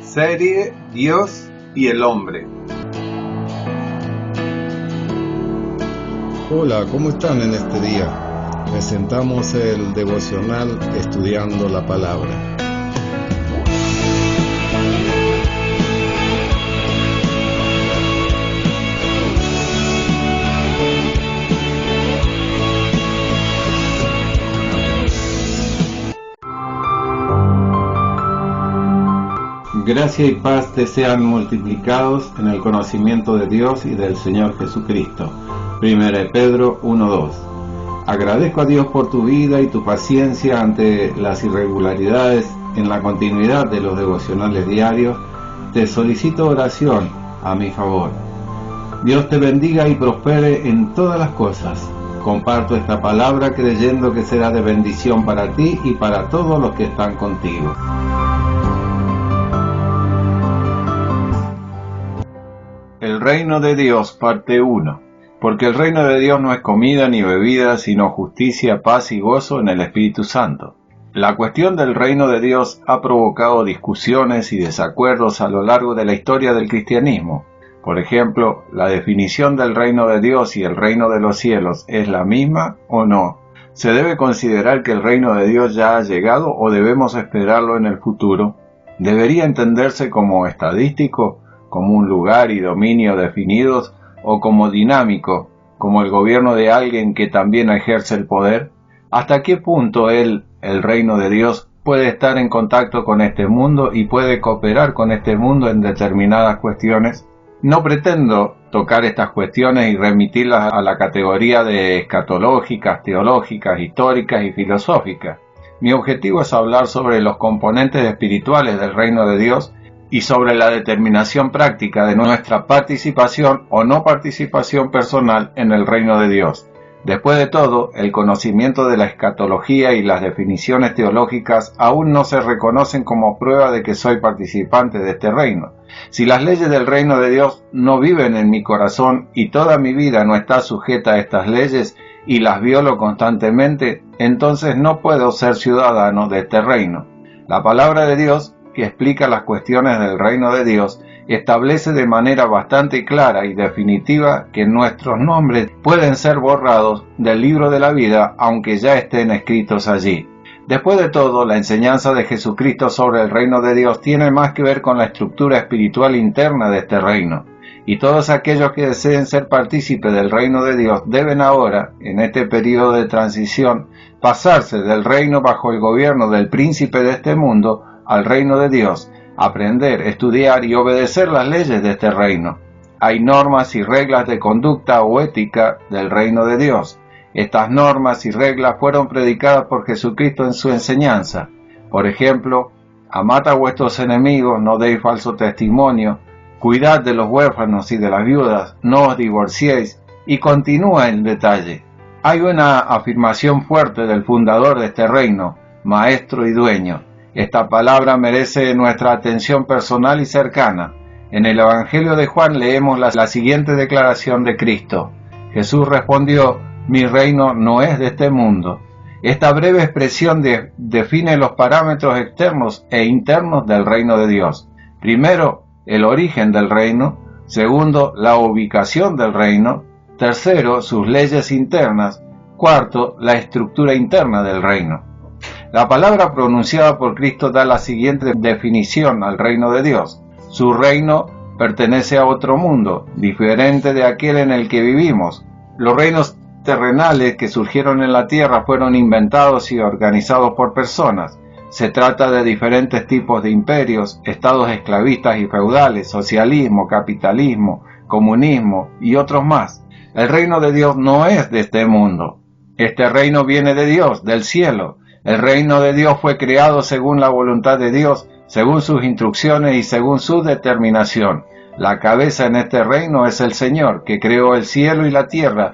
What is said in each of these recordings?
Serie Dios y el hombre. Hola, ¿cómo están en este día? Presentamos el devocional Estudiando la Palabra. Gracia y paz te sean multiplicados en el conocimiento de Dios y del Señor Jesucristo. 1 Pedro 1:2. Agradezco a Dios por tu vida y tu paciencia ante las irregularidades en la continuidad de los devocionales diarios. Te solicito oración a mi favor. Dios te bendiga y prospere en todas las cosas. Comparto esta palabra creyendo que será de bendición para ti y para todos los que están contigo. El reino de Dios, parte 1. Porque el reino de Dios no es comida ni bebida, sino justicia, paz y gozo en el Espíritu Santo. La cuestión del reino de Dios ha provocado discusiones y desacuerdos a lo largo de la historia del cristianismo. Por ejemplo, ¿la definición del reino de Dios y el reino de los cielos es la misma o no? ¿Se debe considerar que el reino de Dios ya ha llegado o debemos esperarlo en el futuro? ¿Debería entenderse como estadístico, como un lugar y dominio definidos, o como dinámico, como el gobierno de alguien que también ejerce el poder? ¿Hasta qué punto el reino de Dios puede estar en contacto con este mundo y puede cooperar con este mundo en determinadas cuestiones? No pretendo tocar estas cuestiones y remitirlas a la categoría de escatológicas, teológicas, históricas y filosóficas. Mi objetivo es hablar sobre los componentes espirituales del reino de Dios y sobre la determinación práctica de nuestra participación o no participación personal en el reino de Dios. Después de todo, el conocimiento de la escatología y las definiciones teológicas aún no se reconocen como prueba de que soy participante de este reino. Si las leyes del reino de Dios no viven en mi corazón y toda mi vida no está sujeta a estas leyes y las violo constantemente, entonces no puedo ser ciudadano de este reino. La palabra de Dios, que explica las cuestiones del reino de Dios, establece de manera bastante clara y definitiva que nuestros nombres pueden ser borrados del libro de la vida aunque ya estén escritos allí. Después de todo, la enseñanza de Jesucristo sobre el reino de Dios tiene más que ver con la estructura espiritual interna de este reino, y todos aquellos que deseen ser partícipes del reino de Dios deben ahora, en este periodo de transición, pasarse del reino bajo el gobierno del príncipe de este mundo al reino de Dios, aprender, estudiar y obedecer las leyes de este reino. Hay normas y reglas de conducta o ética del reino de Dios. Estas normas y reglas fueron predicadas por Jesucristo en su enseñanza. Por ejemplo, amad a vuestros enemigos, no deis falso testimonio, cuidad de los huérfanos y de las viudas, no os divorciéis, y continúa en detalle. Hay una afirmación fuerte del fundador de este reino, maestro y dueño. Esta palabra merece nuestra atención personal y cercana. En el Evangelio de Juan leemos la siguiente declaración de Cristo. Jesús respondió: mi reino no es de este mundo. Esta breve expresión define los parámetros externos e internos del reino de Dios. Primero, el origen del reino. Segundo, la ubicación del reino. Tercero, sus leyes internas. Cuarto, la estructura interna del reino. La palabra pronunciada por Cristo da la siguiente definición al reino de Dios. Su reino pertenece a otro mundo, diferente de aquel en el que vivimos. Los reinos terrenales que surgieron en la tierra fueron inventados y organizados por personas. Se trata de diferentes tipos de imperios, estados esclavistas y feudales, socialismo, capitalismo, comunismo y otros más. El reino de Dios no es de este mundo. Este reino viene de Dios, del cielo. El reino de Dios fue creado según la voluntad de Dios, según sus instrucciones y según su determinación. La cabeza en este reino es el Señor, que creó el cielo y la tierra,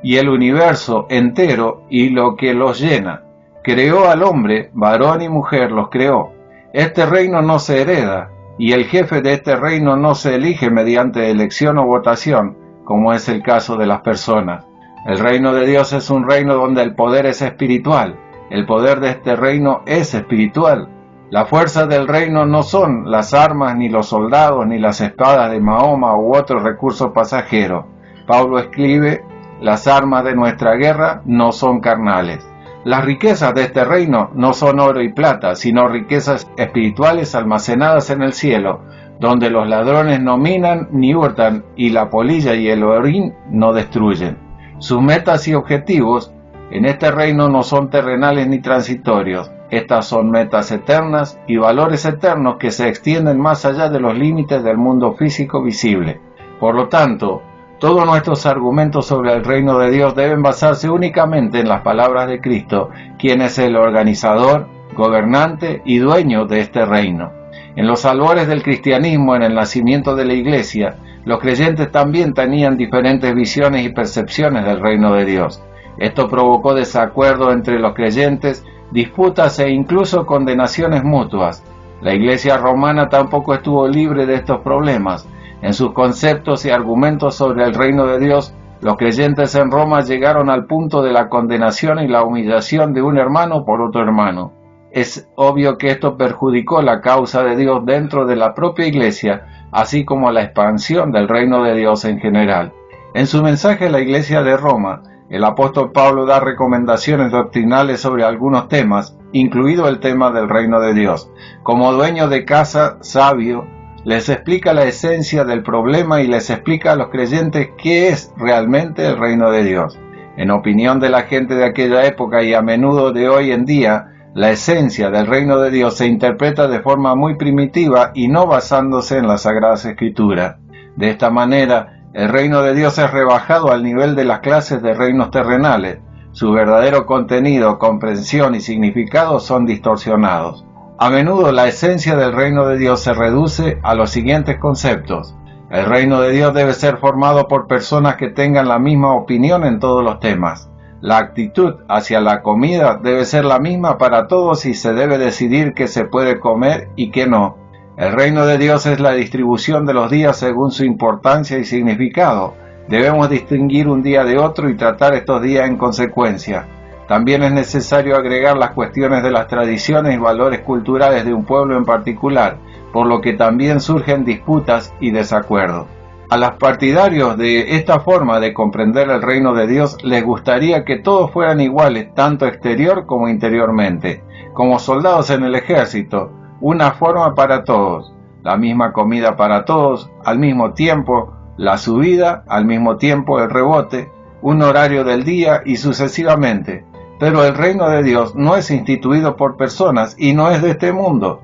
y el universo entero y lo que los llena. Creó al hombre, varón y mujer los creó. Este reino no se hereda, y el jefe de este reino no se elige mediante elección o votación, como es el caso de las personas. El reino de Dios es un reino donde el poder es espiritual. El poder de este reino es espiritual. La fuerza del reino no son las armas, ni los soldados, ni las espadas de Mahoma u otros recursos pasajeros. Pablo escribe: las armas de nuestra guerra no son carnales. Las riquezas de este reino no son oro y plata, sino riquezas espirituales almacenadas en el cielo, donde los ladrones no minan ni hurtan, y la polilla y el orín no destruyen. Sus metas y objetivos en este reino no son terrenales ni transitorios. Estas son metas eternas y valores eternos que se extienden más allá de los límites del mundo físico visible. Por lo tanto, todos nuestros argumentos sobre el reino de Dios deben basarse únicamente en las palabras de Cristo, quien es el organizador, gobernante y dueño de este reino. En los albores del cristianismo, en el nacimiento de la Iglesia, los creyentes también tenían diferentes visiones y percepciones del reino de Dios. Esto provocó desacuerdo entre los creyentes, disputas e incluso condenaciones mutuas. La Iglesia romana tampoco estuvo libre de estos problemas. En sus conceptos y argumentos sobre el reino de Dios, los creyentes en Roma llegaron al punto de la condenación y la humillación de un hermano por otro hermano. Es obvio que esto perjudicó la causa de Dios dentro de la propia Iglesia, así como la expansión del reino de Dios en general. En su mensaje a la Iglesia de Roma, el apóstol Pablo da recomendaciones doctrinales sobre algunos temas, incluido el tema del reino de Dios. Como dueño de casa sabio, les explica la esencia del problema y les explica a los creyentes qué es realmente el reino de Dios. En opinión de la gente de aquella época y a menudo de hoy en día, la esencia del reino de Dios se interpreta de forma muy primitiva y no basándose en las Sagradas Escrituras. De esta manera, el reino de Dios es rebajado al nivel de las clases de reinos terrenales. Su verdadero contenido, comprensión y significado son distorsionados. A menudo la esencia del reino de Dios se reduce a los siguientes conceptos. El reino de Dios debe ser formado por personas que tengan la misma opinión en todos los temas. La actitud hacia la comida debe ser la misma para todos y se debe decidir qué se puede comer y qué no. El reino de Dios es la distribución de los días según su importancia y significado. Debemos distinguir un día de otro y tratar estos días en consecuencia. También es necesario agregar las cuestiones de las tradiciones y valores culturales de un pueblo en particular, por lo que también surgen disputas y desacuerdos. A los partidarios de esta forma de comprender el reino de Dios les gustaría que todos fueran iguales, tanto exterior como interiormente. Como soldados en el ejército, una forma para todos, la misma comida para todos, al mismo tiempo la subida, al mismo tiempo el rebote, un horario del día y sucesivamente. Pero el reino de Dios no es instituido por personas y no es de este mundo.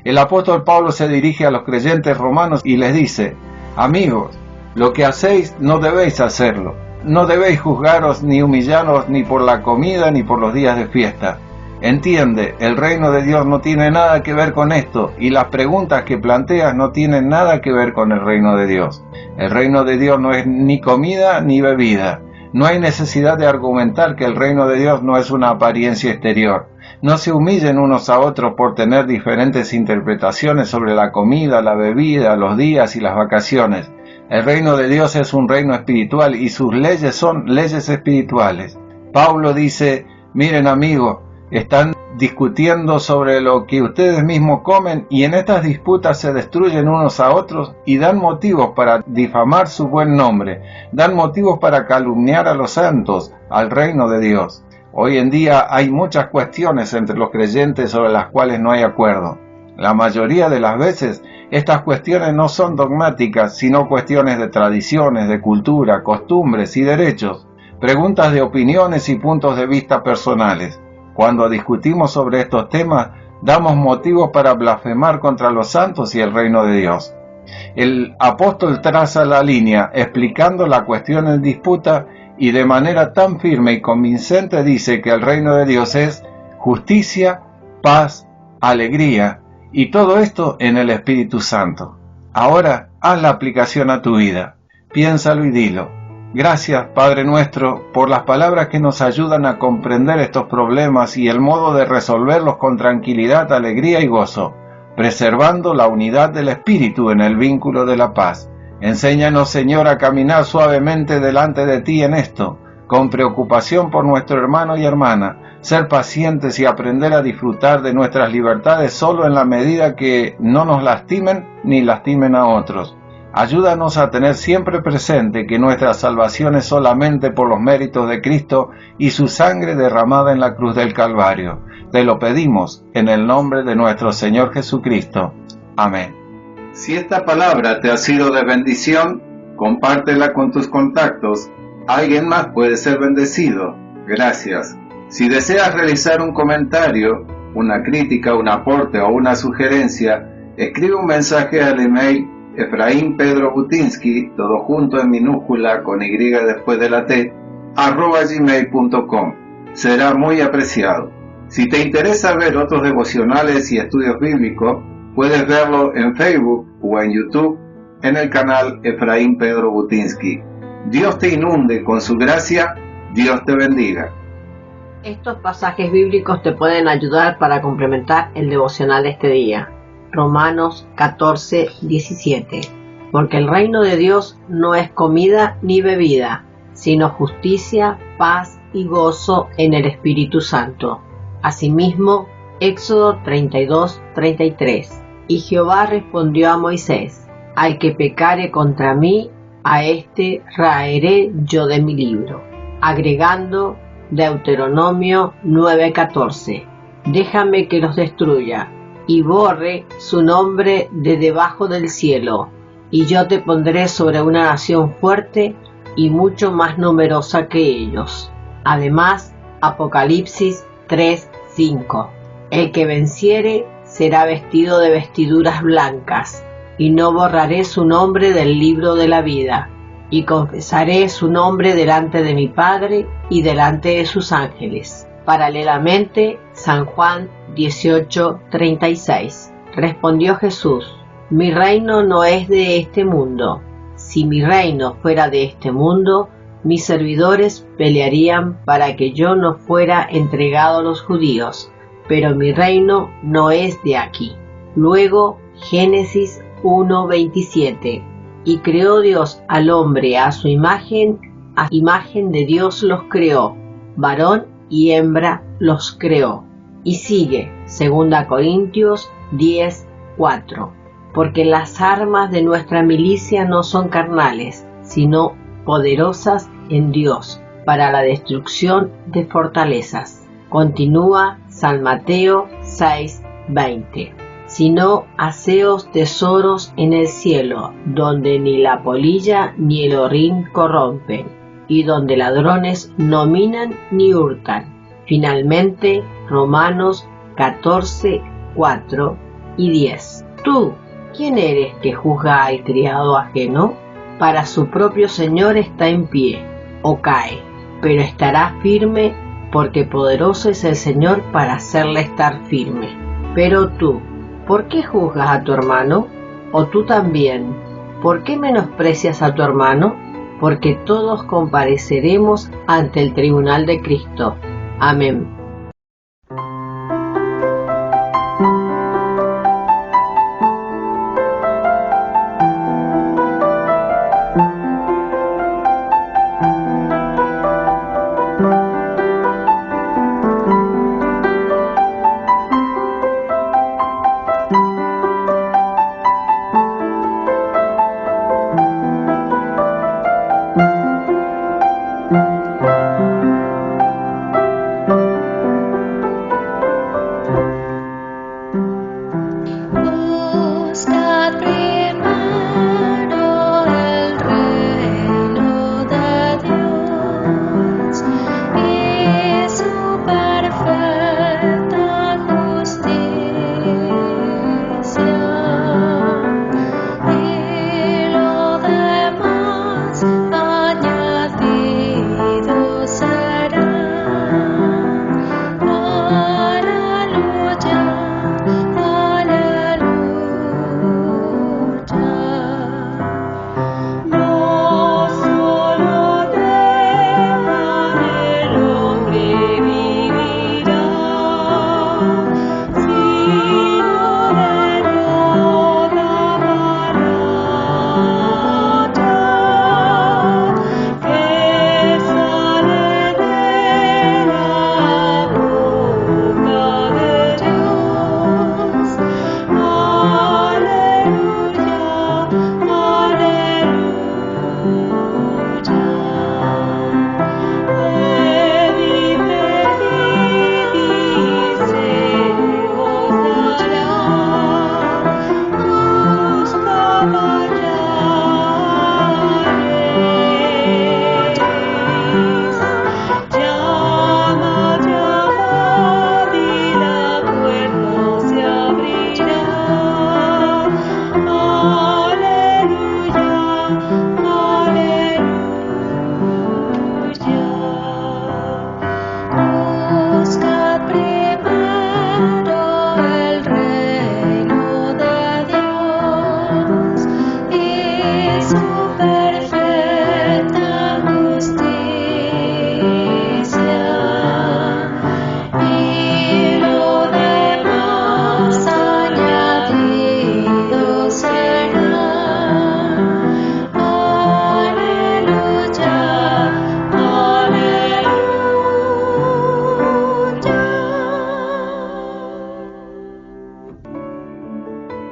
El apóstol Pablo se dirige a los creyentes romanos y les dice: amigos, lo que hacéis no debéis hacerlo. No debéis juzgaros ni humillaros ni por la comida ni por los días de fiesta. Entiende, el reino de Dios no tiene nada que ver con esto, y las preguntas que planteas no tienen nada que ver con el reino de Dios. El reino de Dios no es ni comida ni bebida. No hay necesidad de argumentar que el reino de Dios no es una apariencia exterior. No se humillen unos a otros por tener diferentes interpretaciones sobre la comida, la bebida, los días y las vacaciones. El reino de Dios es un reino espiritual y sus leyes son leyes espirituales. Pablo dice: miren amigos, están discutiendo sobre lo que ustedes mismos comen y en estas disputas se destruyen unos a otros y dan motivos para difamar su buen nombre, dan motivos para calumniar a los santos, al reino de Dios. Hoy en día hay muchas cuestiones entre los creyentes sobre las cuales no hay acuerdo. La mayoría de las veces estas cuestiones no son dogmáticas, sino cuestiones de tradiciones, de cultura, costumbres y derechos, preguntas de opiniones y puntos de vista personales. Cuando discutimos sobre estos temas, damos motivos para blasfemar contra los santos y el reino de Dios. El apóstol traza la línea explicando la cuestión en disputa y de manera tan firme y convincente dice que el reino de Dios es justicia, paz, alegría y todo esto en el Espíritu Santo. Ahora haz la aplicación a tu vida, piénsalo y dilo. Gracias, Padre nuestro, por las palabras que nos ayudan a comprender estos problemas y el modo de resolverlos con tranquilidad, alegría y gozo, preservando la unidad del Espíritu en el vínculo de la paz. Enséñanos, Señor, a caminar suavemente delante de ti en esto, con preocupación por nuestro hermano y hermana, ser pacientes y aprender a disfrutar de nuestras libertades solo en la medida que no nos lastimen ni lastimen a otros. Ayúdanos a tener siempre presente que nuestra salvación es solamente por los méritos de Cristo y su sangre derramada en la cruz del Calvario. Te lo pedimos en el nombre de nuestro Señor Jesucristo. Amén. Si esta palabra te ha sido de bendición, compártela con tus contactos. Alguien más puede ser bendecido. Gracias. Si deseas realizar un comentario, una crítica, un aporte o una sugerencia, escribe un mensaje al email Efraín Pedro Butinsky, todo junto en minúscula con Y después de la T, @gmail.com. Será muy apreciado. Si te interesa ver otros devocionales y estudios bíblicos, puedes verlo en Facebook o en YouTube en el canal Efraín Pedro Butinsky. Dios te inunde con su gracia. Dios te bendiga. Estos pasajes bíblicos te pueden ayudar para complementar el devocional de este día. Romanos 14:17. Porque el reino de Dios no es comida ni bebida, sino justicia, paz y gozo en el Espíritu Santo. Asimismo, Éxodo 32:33. Y Jehová respondió a Moisés: al que pecare contra mí, a éste raeré yo de mi libro. Agregando Deuteronomio 9:14. Déjame que los destruya y borre su nombre de debajo del cielo, y yo te pondré sobre una nación fuerte y mucho más numerosa que ellos. Además, Apocalipsis 3:5. El que venciere será vestido de vestiduras blancas, y no borraré su nombre del libro de la vida, y confesaré su nombre delante de mi Padre y delante de sus ángeles. Paralelamente, San Juan 18:36. Respondió Jesús: mi reino no es de este mundo. Si mi reino fuera de este mundo, mis servidores pelearían para que yo no fuera entregado a los judíos, pero mi reino no es de aquí. Luego, Génesis 1:27. Y creó Dios al hombre a su imagen de Dios los creó, varón y hembra los creó. Y sigue, 2 Corintios 10:4. Porque las armas de nuestra milicia no son carnales, sino poderosas en Dios, para la destrucción de fortalezas. Continúa San Mateo 6:20. Sino haceos tesoros en el cielo, donde ni la polilla ni el orín corrompen, y donde ladrones no minan ni hurtan. Finalmente, Romanos 14:4 y 10. Tú, ¿quién eres que juzga al criado ajeno? Para su propio Señor está en pie, o cae, pero estará firme, porque poderoso es el Señor para hacerle estar firme. Pero tú, ¿por qué juzgas a tu hermano? ¿O tú también? ¿Por qué menosprecias a tu hermano? Porque todos compareceremos ante el tribunal de Cristo. Amén.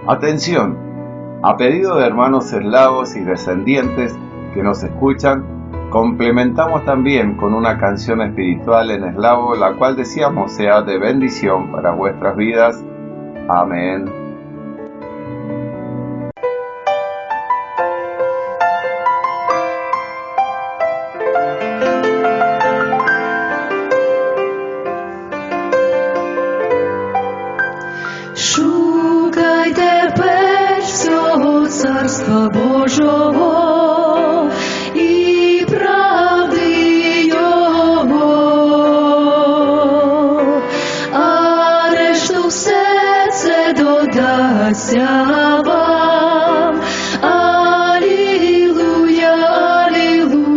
Atención, a pedido de hermanos eslavos y descendientes que nos escuchan, complementamos también con una canción espiritual en eslavo, la cual deseamos sea de bendición para vuestras vidas. Amén. Шукайте перш всього Царства Божого і правди Його, а решту все це додасться вам. Алілуя, алілуя,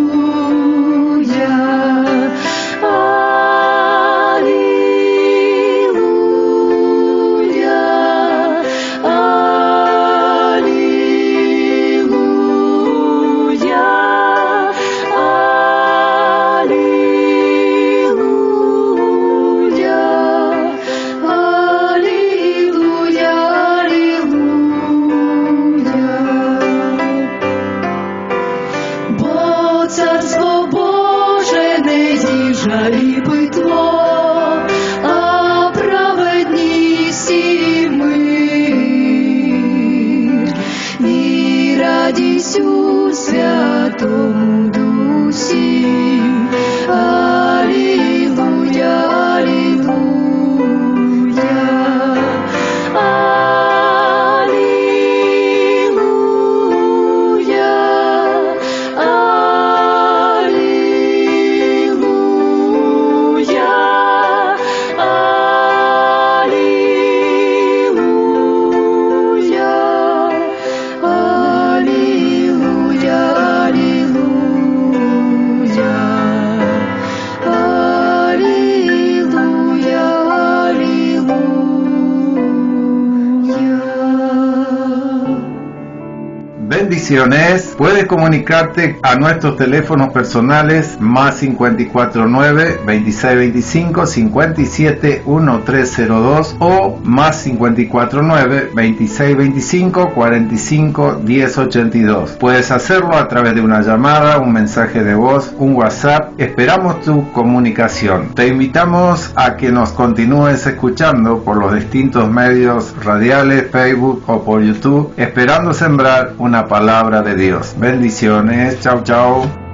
Царство Боже не їжа і питво, а праведність і мир, і радість у Святому Дусі. Алілуя, Bendiciones. Puedes comunicarte a nuestros teléfonos personales más 549 2625 57 1302 o más 549 2625 45 1082. Puedes hacerlo a través de una llamada, un mensaje de voz, un WhatsApp. Esperamos tu comunicación. Te invitamos a que nos continúes escuchando por los distintos medios radiales, Facebook o por YouTube, esperando sembrar una palabra de Dios. Bendiciones. Chao, chao.